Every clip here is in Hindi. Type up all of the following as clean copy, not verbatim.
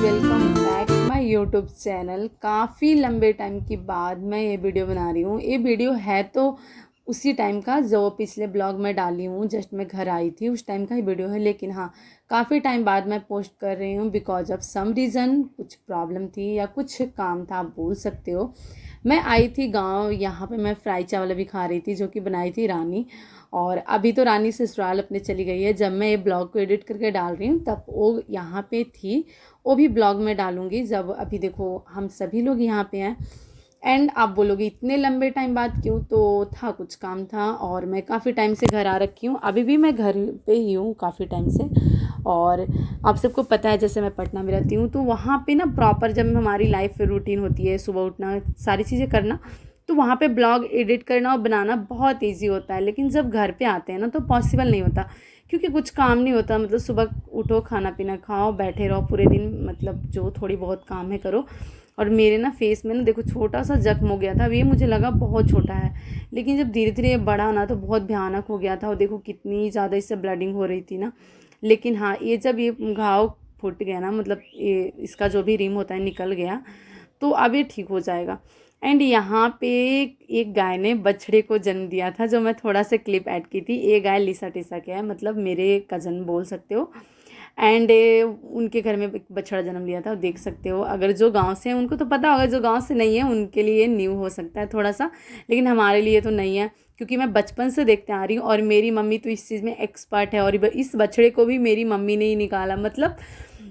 Welcome back my YouTube channel. काफ़ी लंबे टाइम के बाद मैं ये वीडियो बना रही हूँ। ये वीडियो है तो उसी टाइम का जो पिछले ब्लॉग में डाली हूँ, जस्ट मैं घर आई थी उस टाइम का ही वीडियो है। लेकिन हाँ, काफ़ी टाइम बाद मैं पोस्ट कर रही हूँ बिकॉज ऑफ सम रीज़न, कुछ प्रॉब्लम थी या कुछ काम था, आप बोल सकते हो। मैं आई थी गांव, यहाँ पे मैं फ्राई चावल भी खा रही थी जो कि बनाई थी रानी। और अभी तो रानी ससुराल अपने चली गई है। जब मैं ये ब्लॉग को एडिट करके डाल रही हूँ तब वो यहाँ पे थी, वो भी ब्लॉग में डालूंगी जब। अभी देखो हम सभी लोग यहाँ पे हैं। एंड आप बोलोगे इतने लंबे टाइम बाद क्यों, तो था कुछ काम था और मैं काफ़ी टाइम से घर आ रखी हूँ। अभी भी मैं घर पे ही हूँ काफ़ी टाइम से। और आप सबको पता है जैसे मैं पटना में रहती हूँ तो वहाँ पे ना प्रॉपर जब हमारी लाइफ रूटीन होती है, सुबह उठना, सारी चीज़ें करना, तो वहाँ पे ब्लॉग एडिट करना और बनाना बहुत इजी होता है। लेकिन जब घर पे आते हैं ना तो पॉसिबल नहीं होता, क्योंकि कुछ काम नहीं होता। मतलब सुबह उठो, खाना पीना खाओ, बैठे रहो पूरे दिन, मतलब जो थोड़ी बहुत काम है करो। और मेरे ना फेस में ना देखो छोटा सा जख्म हो गया था। अब ये मुझे लगा बहुत छोटा है, लेकिन जब धीरे धीरे ये बढ़ा ना तो बहुत भयानक हो गया था। और देखो कितनी ज़्यादा इससे ब्लडिंग हो रही थी ना। लेकिन हाँ, ये जब ये घाव फूट गया ना, मतलब ये इसका जो भी रिम होता है निकल गया, तो अब ये ठीक हो जाएगा। एंड यहाँ पे एक गाय ने बछड़े को जन्म दिया था, जो मैं थोड़ा सा क्लिप ऐड की थी। ये गाय लिसा टिसा के है, मतलब मेरे कज़न बोल सकते हो। एंड उनके घर में एक बछड़ा जन्म लिया था, देख सकते हो। अगर जो गांव से हैं उनको तो पता होगा, जो गांव से नहीं है उनके लिए न्यू हो सकता है थोड़ा सा, लेकिन हमारे लिए तो नहीं है, क्योंकि मैं बचपन से देखते आ रही हूँ। और मेरी मम्मी तो इस चीज़ में एक्सपर्ट है। और इस बछड़े को भी मेरी मम्मी ने ही निकाला। मतलब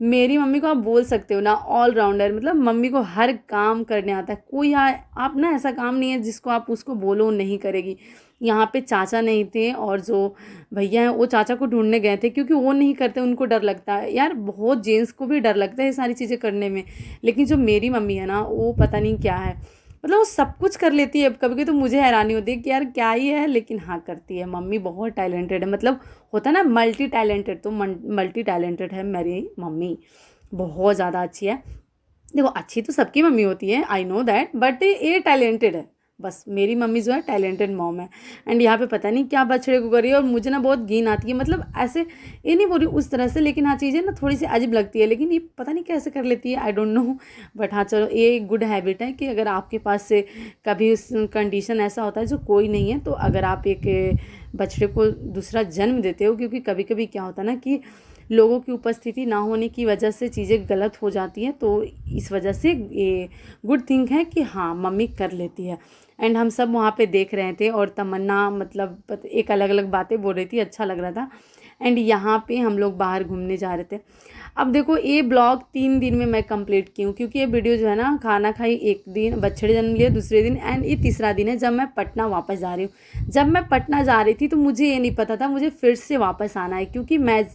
मेरी मम्मी को आप बोल सकते हो ना ऑलराउंडर। मतलब मम्मी को हर काम करने आता है। कोई आप ना ऐसा काम नहीं है जिसको आप उसको बोलो नहीं करेगी। यहाँ पे चाचा नहीं थे और जो भैया हैं वो चाचा को ढूंढने गए थे, क्योंकि वो नहीं करते, उनको डर लगता है। यार बहुत जेंट्स को भी डर लगता है ये सारी चीज़ें करने में। लेकिन जो मेरी मम्मी है ना, वो पता नहीं क्या है, मतलब वो सब कुछ कर लेती है। कभी कभी तो मुझे हैरानी होती है कि यार क्या ही है, लेकिन हाँ करती है। मम्मी बहुत टैलेंटेड है। मतलब होता है ना मल्टी टैलेंटेड, तो मल्टी टैलेंटेड है मेरी मम्मी, बहुत ज़्यादा अच्छी है। देखो अच्छी तो सबकी मम्मी होती है, आई नो दैट, बट ये टैलेंटेड है। बस मेरी मम्मी जो है टैलेंटेड मॉम है। एंड यहाँ पे पता नहीं क्या बछड़े को करी है, और मुझे ना बहुत घिन आती है। मतलब ऐसे ये नहीं बोल रही उस तरह से, लेकिन हाँ चीज़ें ना थोड़ी सी अजीब लगती है। लेकिन ये पता नहीं कैसे कर लेती है, आई डोंट नो। बट हाँ चलो, ये एक गुड हैबिट है कि अगर आपके पास से कभी उस कंडीशन ऐसा होता है जो कोई नहीं है, तो अगर आप एक बछड़े को दूसरा जन्म देते हो, क्योंकि कभी कभी क्या होता है ना कि लोगों की उपस्थिति ना होने की वजह से चीज़ें गलत हो जाती हैं। तो इस वजह से ये गुड थिंग है कि हाँ मम्मी कर लेती है। एंड हम सब वहाँ पे देख रहे थे और तमन्ना मतलब एक अलग अलग बातें बोल रही थी, अच्छा लग रहा था। एंड यहाँ पे हम लोग बाहर घूमने जा रहे थे। अब देखो ये ब्लॉग 3 दिन में मैं कंप्लीट की हूँ, क्योंकि ये वीडियो जो है ना, खाना खाई एक दिन, बछड़े जन्म लिए दूसरे दिन, एंड ये तीसरा दिन है जब मैं पटना वापस जा रही हूँ। जब मैं पटना जा रही थी तो मुझे ये नहीं पता था मुझे फिर से वापस आना है, क्योंकि मैं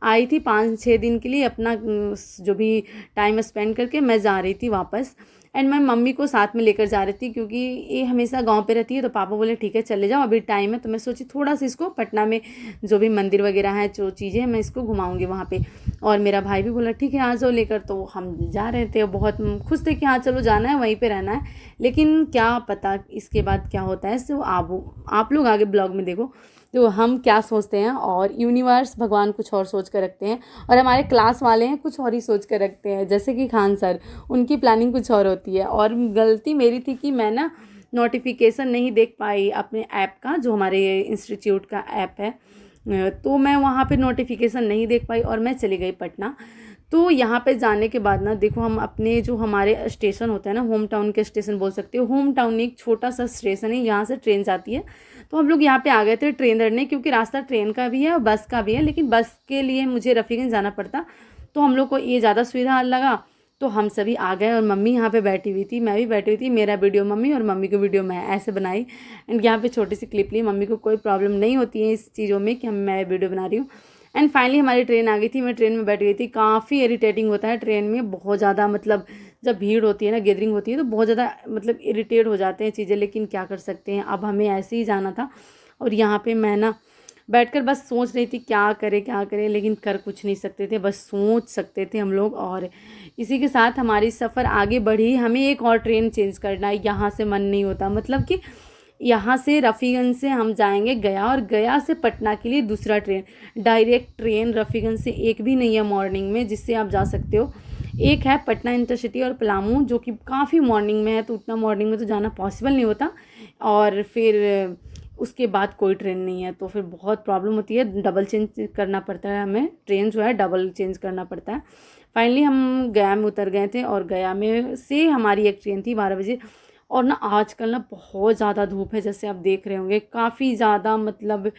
आई थी 5-6 दिन के लिए, अपना जो भी टाइम स्पेंड करके मैं जा रही थी वापस। एंड मैं मम्मी को साथ में लेकर जा रही थी, क्योंकि ये हमेशा गांव पे रहती है। तो पापा बोले ठीक है चले जाओ, अभी टाइम है। तो मैं सोची थोड़ा सा इसको पटना में जो भी मंदिर वगैरह है, जो चीज़ें हैं, मैं इसको घुमाऊंगी वहाँ पे। और मेरा भाई भी बोला ठीक है आ जाओ लेकर। तो हम जा रहे थे, बहुत खुश थे कि हाँ चलो जाना है, वहीं पर रहना है। लेकिन क्या पता इसके बाद क्या होता है, सो आप लोग आगे ब्लॉग में देखो तो हम क्या सोचते हैं। और यूनिवर्स भगवान कुछ और सोच कर रखते हैं, और हमारे क्लास वाले हैं कुछ और ही सोच कर रखते हैं। जैसे कि खान सर, उनकी प्लानिंग कुछ और होती है। और गलती मेरी थी कि मैं ना नोटिफिकेशन नहीं देख पाई अपने ऐप का, जो हमारे इंस्टीट्यूट का ऐप है। तो मैं वहाँ पे नोटिफिकेशन नहीं देख पाई और मैं चली गई पटना। तो यहाँ पे जाने के बाद ना देखो, हम अपने जो हमारे स्टेशन होता है ना, होम टाउन के स्टेशन बोल सकते हो। होम टाउन एक छोटा सा स्टेशन है, यहाँ से ट्रेन जाती है। तो हम लोग यहाँ पे आ गए थे ट्रेन धरने, क्योंकि रास्ता ट्रेन का भी है और बस का भी है, लेकिन बस के लिए मुझे रफीगंज जाना पड़ता। तो हम लोग को ये ज़्यादा सुविधा लगा। तो हम सभी आ गए और मम्मी यहाँ पे बैठी हुई थी, मैं भी बैठी हुई थी। मेरा वीडियो मम्मी और मम्मी की वीडियो मैं ऐसे बनाई। एंड यहाँ पे छोटी सी क्लिप ली। मम्मी को कोई प्रॉब्लम नहीं होती है इस चीज़ों में कि मैं वीडियो बना रही हूँ। एंड फाइनली हमारी ट्रेन आ गई थी, मैं ट्रेन में बैठ गई थी। काफ़ी इरिटेटिंग होता है ट्रेन में, बहुत ज़्यादा। मतलब जब भीड़ होती है ना, गैदरिंग होती है, तो बहुत ज़्यादा मतलब इरिटेट हो जाते हैं चीज़ें। लेकिन क्या कर सकते हैं, अब हमें ऐसे ही जाना था। और यहाँ पे मैं ना बैठकर बस सोच रही थी क्या करें क्या करें, लेकिन कर कुछ नहीं सकते थे, बस सोच सकते थे हम लोग। और इसी के साथ हमारी सफ़र आगे बढ़ी। हमें एक और ट्रेन चेंज करना है, यहाँ से मन नहीं होता। मतलब कि यहाँ से रफ़ीगंज से हम जाएंगे गया, और गया से पटना के लिए दूसरा ट्रेन। डायरेक्ट ट्रेन रफ़ीगंज से एक भी नहीं है मॉर्निंग में जिससे आप जा सकते हो। एक है पटना इंटरसिटी और पलामू, जो कि काफ़ी मॉर्निंग में है, तो उतना मॉर्निंग में तो जाना पॉसिबल नहीं होता, और फिर उसके बाद कोई ट्रेन नहीं है, तो फिर बहुत प्रॉब्लम होती है, डबल चेंज करना पड़ता है हमें, ट्रेन जो है डबल चेंज करना पड़ता है। फाइनली हम गया में उतर गए थे, और गया में से हमारी एक ट्रेन थी 12 बजे। और ना आजकल ना बहुत ज़्यादा धूप है, जैसे आप देख रहे होंगे, काफ़ी ज़्यादा मतलब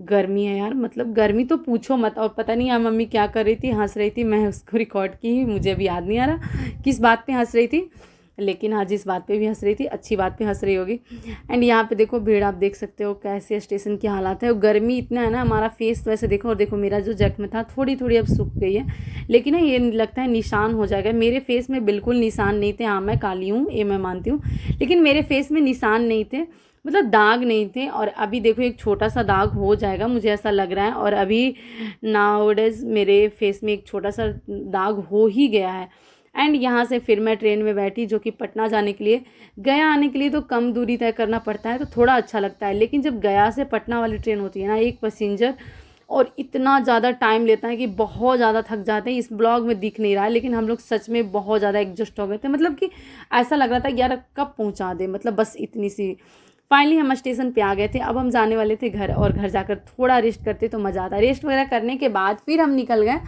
गर्मी है यार, मतलब गर्मी तो पूछो मत। और पता नहीं यार मम्मी क्या कर रही थी, हंस रही थी, मैं उसको रिकॉर्ड की, मुझे अभी याद नहीं आ रहा किस बात पे हंस रही थी, लेकिन हाँ जिस बात पे भी हंस रही थी, अच्छी बात पे हंस रही होगी। एंड यहाँ पे देखो भीड़, आप देख सकते हो कैसे स्टेशन की हालात है, और गर्मी इतना है ना, हमारा फेस वैसे देखो, और देखो मेरा जो जख्म था थोड़ी थोड़ी अब सूख गई है, लेकिन ना ये लगता है निशान हो जाएगा। मेरे फेस में बिल्कुल निशान नहीं थे, हाँ मैं काली हूँ ये मैं मानती हूँ, लेकिन मेरे फेस में निशान नहीं थे, मतलब दाग नहीं थे। और अभी देखो एक छोटा सा दाग हो जाएगा, मुझे ऐसा लग रहा है, और अभी नाउडेज मेरे फेस में एक छोटा सा दाग हो ही गया है। एंड यहाँ से फिर मैं ट्रेन में बैठी, जो कि पटना जाने के लिए, गया आने के लिए तो कम दूरी तय करना पड़ता है, तो थोड़ा अच्छा लगता है, लेकिन जब गया से पटना वाली ट्रेन होती है ना, एक पैसेंजर, और इतना ज़्यादा टाइम लेता है कि बहुत ज़्यादा थक जाते हैं। इस ब्लॉग में दिख नहीं रहा है, लेकिन हम लोग सच में बहुत ज़्यादा एडजस्ट हो गए थे, मतलब कि ऐसा लग रहा था यार कब पहुँचा दे, मतलब बस इतनी सी। फाइनली हम स्टेशन पे आ गए थे, अब हम जाने वाले थे घर, और घर जाकर थोड़ा रेस्ट करते तो मज़ा आता। रेस्ट वगैरह करने के बाद फिर हम निकल गए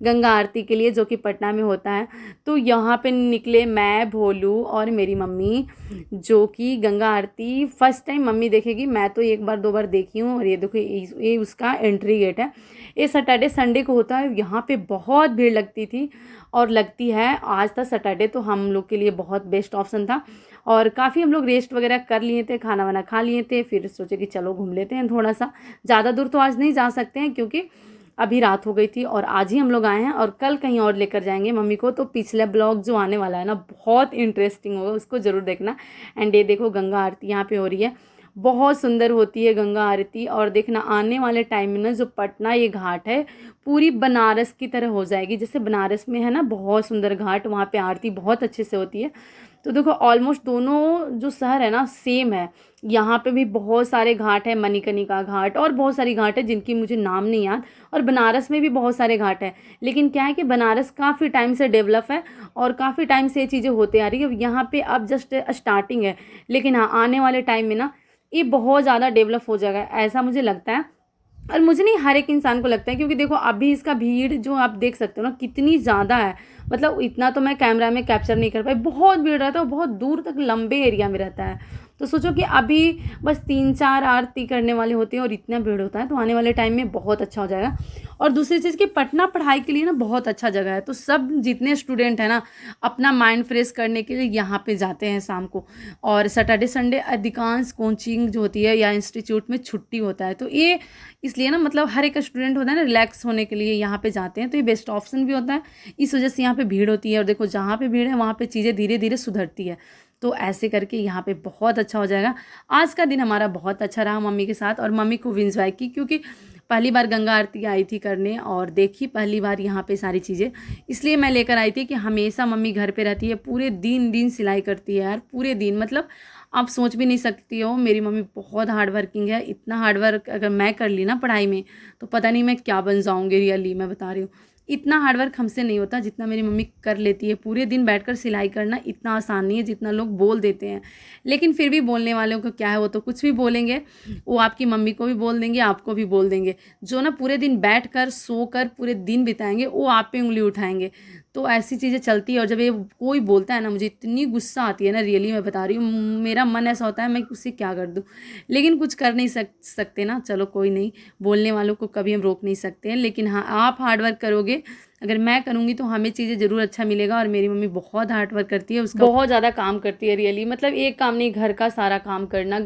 गंगा आरती के लिए, जो कि पटना में होता है। तो यहाँ पे निकले मैं, भोलू और मेरी मम्मी, जो कि गंगा आरती फर्स्ट टाइम मम्मी देखेगी, मैं तो एक बार दो बार देखी हूँ। और ये देखो ये उसका एंट्री गेट है, ये सैटरडे संडे को होता है। यहाँ पे बहुत भीड़ लगती थी और लगती है आज तक, सैटरडे तो हम लोग के लिए बहुत बेस्ट ऑप्शन था। और काफ़ी हम लोग रेस्ट वगैरह कर लिए थे, खाना वाना खा लिए थे, फिर सोचे कि चलो घूम लेते हैं थोड़ा सा। ज़्यादा दूर तो आज नहीं जा सकते हैं, क्योंकि अभी रात हो गई थी, और आज ही हम लोग आए हैं, और कल कहीं और लेकर जाएंगे मम्मी को। तो पिछला ब्लॉग जो आने वाला है ना, बहुत इंटरेस्टिंग होगा, उसको ज़रूर देखना। एंड ये देखो गंगा आरती यहाँ पे हो रही है, बहुत सुंदर होती है गंगा आरती। और देखना आने वाले टाइम में ना, जो पटना ये घाट है, पूरी बनारस की तरह हो जाएगी। जैसे बनारस में है ना बहुत सुंदर घाट, वहाँ पे आरती बहुत अच्छे से होती है। तो देखो ऑलमोस्ट दोनों जो शहर है ना सेम है। यहाँ पे भी बहुत सारे घाट है, मणिकर्णिका घाट और बहुत सारी घाट है जिनकी मुझे नाम नहीं याद। और बनारस में भी बहुत सारे घाट हैं, लेकिन क्या है कि बनारस काफ़ी टाइम से डेवलप है, और काफ़ी टाइम से ये चीज़ें होते आ रही है। यहाँ पे अब जस्ट स्टार्टिंग है, लेकिन हाँ आने वाले टाइम में ना ये बहुत ज़्यादा डेवलप हो जाएगा, ऐसा मुझे लगता है। और मुझे नहीं, हर एक इंसान को लगता है, क्योंकि देखो अभी इसका भीड़ जो आप देख सकते हो ना कितनी ज़्यादा है। मतलब इतना तो मैं कैमरा में कैप्चर नहीं कर पाई, बहुत भीड़ रहता है, और बहुत दूर तक लंबे एरिया में रहता है। तो सोचो कि अभी बस 3-4 आरती करने वाले होते हैं और इतना भीड़ होता है, तो आने वाले टाइम में बहुत अच्छा हो जाएगा। और दूसरी चीज़ कि पटना पढ़ाई के लिए ना बहुत अच्छा जगह है, तो सब जितने स्टूडेंट हैं ना अपना माइंड फ्रेश करने के लिए यहाँ पे जाते हैं शाम को। और सैटरडे संडे अधिकांश कोचिंग जो होती है या इंस्टीट्यूट में छुट्टी होता है, तो ये इसलिए ना मतलब हर एक स्टूडेंट होता है ना रिलैक्स होने के लिए यहाँ पे जाते हैं, तो ये बेस्ट ऑप्शन भी होता है। इस वजह से यहाँ पे भीड़ होती है, और देखो जहाँ पे भीड़ है वहाँ पे चीज़ें धीरे धीरे सुधरती है। तो ऐसे करके यहाँ पे बहुत अच्छा हो जाएगा। आज का दिन हमारा बहुत अच्छा रहा मम्मी के साथ, और मम्मी खूब इंजॉय की, क्योंकि पहली बार गंगा आरती आई थी करने, और देखी पहली बार यहाँ पे सारी चीज़ें, इसलिए मैं लेकर आई थी। कि हमेशा मम्मी घर पे रहती है, पूरे दिन सिलाई करती है यार, पूरे दिन, मतलब आप सोच भी नहीं सकती हो। मेरी मम्मी बहुत हार्ड वर्किंग है, इतना हार्ड वर्क अगर मैं कर ली ना पढ़ाई में, तो पता नहीं मैं क्या बन जाऊँगी, रियली मैं बता रही हूँ। इतना हार्डवर्क हमसे नहीं होता जितना मेरी मम्मी कर लेती है। पूरे दिन बैठकर सिलाई करना इतना आसान नहीं है जितना लोग बोल देते हैं, लेकिन फिर भी बोलने वालों को क्या है, वो तो कुछ भी बोलेंगे, वो आपकी मम्मी को भी बोल देंगे, आपको भी बोल देंगे। जो ना पूरे दिन बैठकर सोकर पूरे दिन बिताएंगे, वो आप पे उंगली उठाएंगे। तो ऐसी चीज़ें चलती है, और जब ये कोई बोलता है ना, मुझे इतनी गुस्सा आती है ना, रियली मैं बता रही हूँ, मेरा मन ऐसा होता है मैं उससे क्या कर दूँ, लेकिन कुछ कर नहीं सकते ना। चलो कोई नहीं, बोलने वालों को कभी हम रोक नहीं सकते हैं, लेकिन हाँ आप हार्डवर्क करोगे, अगर मैं करूँगी तो हमें चीज़ें ज़रूर अच्छा मिलेगा। और मेरी मम्मी बहुत हार्ड वर्क करती है, उसका बहुत ज़्यादा काम करती है रियली, मतलब एक काम नहीं, घर का सारा काम करना।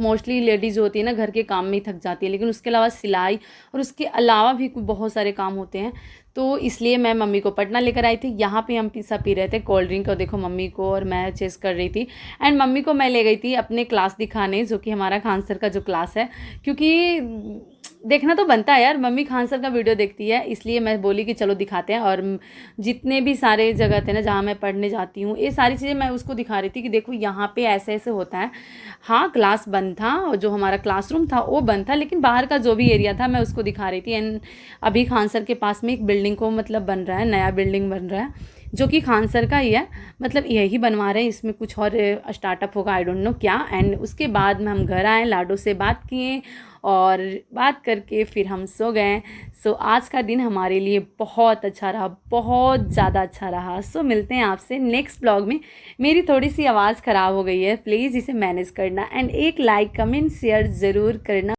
मोस्टली लेडीज़ होती है ना घर के काम में ही थक जाती है, लेकिन उसके अलावा सिलाई और उसके अलावा भी बहुत सारे काम होते हैं। तो इसलिए मैं मम्मी को पटना लेकर आई थी। यहाँ पे हम पिज़्ज़ा पी रहे थे, कोल्ड ड्रिंक, और देखो मम्मी को और मैं चेस कर रही थी। एंड मम्मी को मैं ले गई थी अपने क्लास दिखाने, जो कि हमारा खान सर का जो क्लास है, क्योंकि देखना तो बनता है यार, मम्मी खान सर का वीडियो देखती है, इसलिए मैं बोली कि चलो दिखाते हैं। और जितने भी सारे जगह थे ना जहाँ मैं पढ़ने जाती हूँ, ये सारी चीज़ें मैं उसको दिखा रही थी कि देखो यहाँ पे ऐसे ऐसे होता है। हाँ क्लास बंद था, और जो हमारा क्लासरूम था वो बंद था, लेकिन बाहर का जो भी एरिया था मैं उसको दिखा रही थी। एंड अभी खान सर के पास में एक बिल्डिंग को मतलब बन रहा है, नया बिल्डिंग बन रहा है, जो कि खान सर का ही है, मतलब यही बनवा रहे हैं, इसमें कुछ और स्टार्टअप होगा, आई डोंट नो क्या। एंड उसके बाद में हम घर आए, लाडो से बात किए और बात करके फिर हम सो गए। सो आज का दिन हमारे लिए बहुत अच्छा रहा, बहुत ज़्यादा अच्छा रहा। सो मिलते हैं आपसे नेक्स्ट ब्लॉग में। मेरी थोड़ी सी आवाज़ ख़राब हो गई है, प्लीज़ इसे मैनेज करना एंड एक लाइक कमेंट शेयर ज़रूर करना।